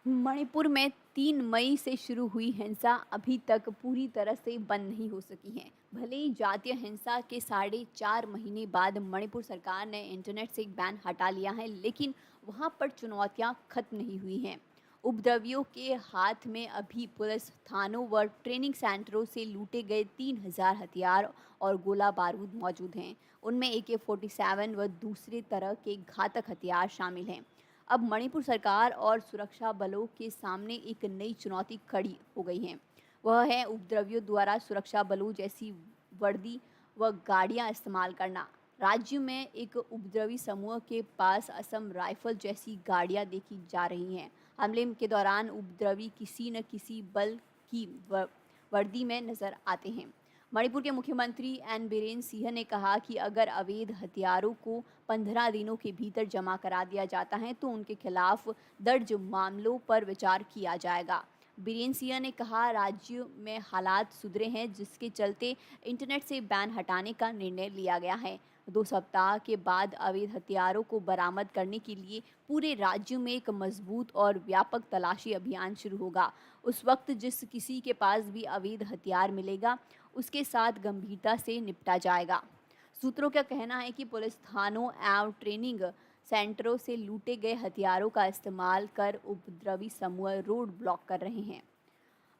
मणिपुर में 3 मई से शुरू हुई हिंसा अभी तक पूरी तरह से बंद नहीं हो सकी है। भले ही जातीय हिंसा के 4.5 महीने बाद मणिपुर सरकार ने इंटरनेट से बैन हटा लिया है, लेकिन वहां पर चुनौतियां खत्म नहीं हुई हैं। उपद्रवियों के हाथ में अभी पुलिस थानों व ट्रेनिंग सेंटरों से लूटे गए 3,000 हथियार और गोला बारूद मौजूद हैं। उनमें AK-47 व दूसरे तरह के घातक हथियार शामिल हैं। अब मणिपुर सरकार और सुरक्षा बलों के सामने एक नई चुनौती खड़ी हो गई है। वह है उपद्रवियों द्वारा सुरक्षा बलों जैसी वर्दी व गाड़ियां इस्तेमाल करना। राज्य में एक उपद्रवी समूह के पास असम राइफल जैसी गाड़ियां देखी जा रही हैं। हमले के दौरान उपद्रवी किसी न किसी बल की वर्दी में नजर आते हैं। मणिपुर के मुख्यमंत्री एन बीरेन सिंह ने कहा कि अगर अवैध हथियारों को 15 दिनों के भीतर जमा करा दिया जाता है तो उनके खिलाफ दर्ज मामलों पर विचार किया जाएगा। बीरेन सिंह ने कहा राज्य में हालात सुधरे हैं, जिसके चलते इंटरनेट से बैन हटाने का निर्णय लिया गया है। 2 सप्ताह के बाद अवैध हथियारों को बरामद करने के लिए पूरे राज्य में एक मजबूत और व्यापक तलाशी अभियान शुरू होगा। उस वक्त जिस किसी के पास भी अवैध हथियार मिलेगा, उसके साथ गंभीरता से निपटा जाएगा। सूत्रों का कहना है कि पुलिस थानों एवं ट्रेनिंग सेंटरों से लूटे गए हथियारों का इस्तेमाल कर उपद्रवी समूह रोड ब्लॉक कर रहे हैं।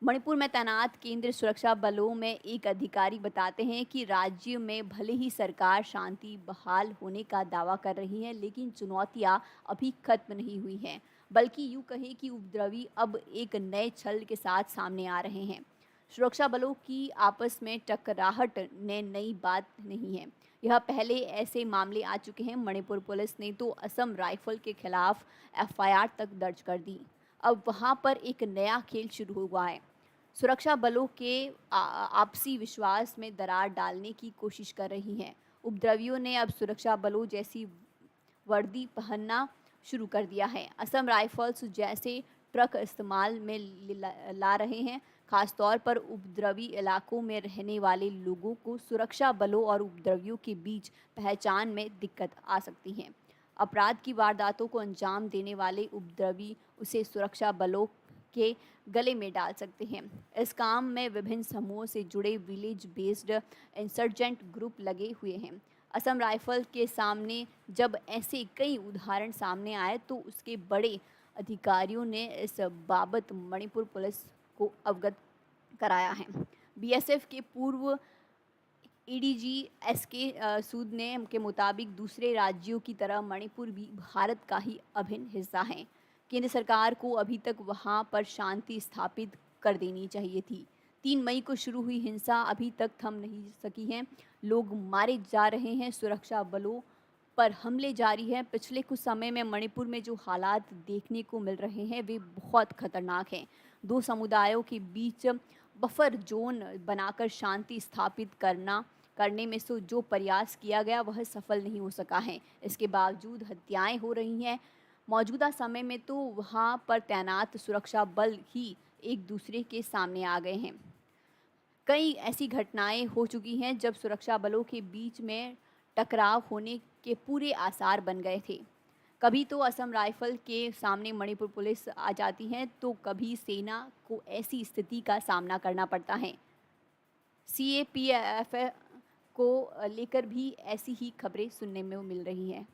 मणिपुर में तैनात केंद्रीय सुरक्षा बलों में एक अधिकारी बताते हैं कि राज्य में भले ही सरकार शांति बहाल होने का दावा कर रही है, लेकिन चुनौतियां अभी खत्म नहीं हुई हैं। बल्कि यूं कहें कि उपद्रवी अब एक नए छल के साथ सामने आ रहे हैं। सुरक्षा बलों की आपस में टकराहट ने नई बात नहीं है। यह पहले ऐसे मामले आ चुके हैं। मणिपुर पुलिस ने तो असम राइफल के खिलाफ FIR तक दर्ज कर दी। अब वहां पर एक नया खेल शुरू हुआ है। सुरक्षा बलों के आपसी विश्वास में दरार डालने की कोशिश कर रही हैं। उपद्रवियों ने अब सुरक्षा बलों जैसी वर्दी पहनना शुरू कर दिया है। असम राइफल्स जैसे ट्रक इस्तेमाल में ला रहे हैं। खासतौर पर उपद्रवी इलाकों में रहने वाले लोगों को सुरक्षा बलों और उपद्रवियों के बीच पहचान में दिक्कत आ सकती है। अपराध की वारदातों को अंजाम देने वाले उपद्रवी उसे सुरक्षा बलों के गले में डाल सकते हैं। इस काम में विभिन्न समूहों से जुड़े विलेज बेस्ड इंसर्जेंट ग्रुप लगे हुए हैं। असम राइफल के सामने जब ऐसे कई उदाहरण सामने आए तो उसके बड़े अधिकारियों ने इस बाबत मणिपुर पुलिस को अवगत कराया है। BSF के पूर्व ADG SK सूद ने के मुताबिक दूसरे राज्यों की तरह मणिपुर भी भारत का ही अभिन्न हिस्सा है। केंद्र सरकार को अभी तक वहां पर शांति स्थापित कर देनी चाहिए थी। 3 मई को शुरू हुई हिंसा अभी तक थम नहीं सकी है। लोग मारे जा रहे हैं, सुरक्षा बलों पर हमले जारी हैं। पिछले कुछ समय में मणिपुर में जो हालात देखने को मिल रहे हैं वे बहुत खतरनाक हैं। 2 समुदायों के बीच बफर जोन बनाकर शांति स्थापित करने में से जो प्रयास किया गया वह सफल नहीं हो सका है। इसके बावजूद हत्याएं हो रही हैं। मौजूदा समय में तो वहां पर तैनात सुरक्षा बल ही एक दूसरे के सामने आ गए हैं। कई ऐसी घटनाएं हो चुकी हैं जब सुरक्षा बलों के बीच में टकराव होने के पूरे आसार बन गए थे। कभी तो असम राइफल के सामने मणिपुर पुलिस आ जाती है तो कभी सेना को ऐसी स्थिति का सामना करना पड़ता है। CAPF को लेकर भी ऐसी ही खबरें सुनने में मिल रही हैं।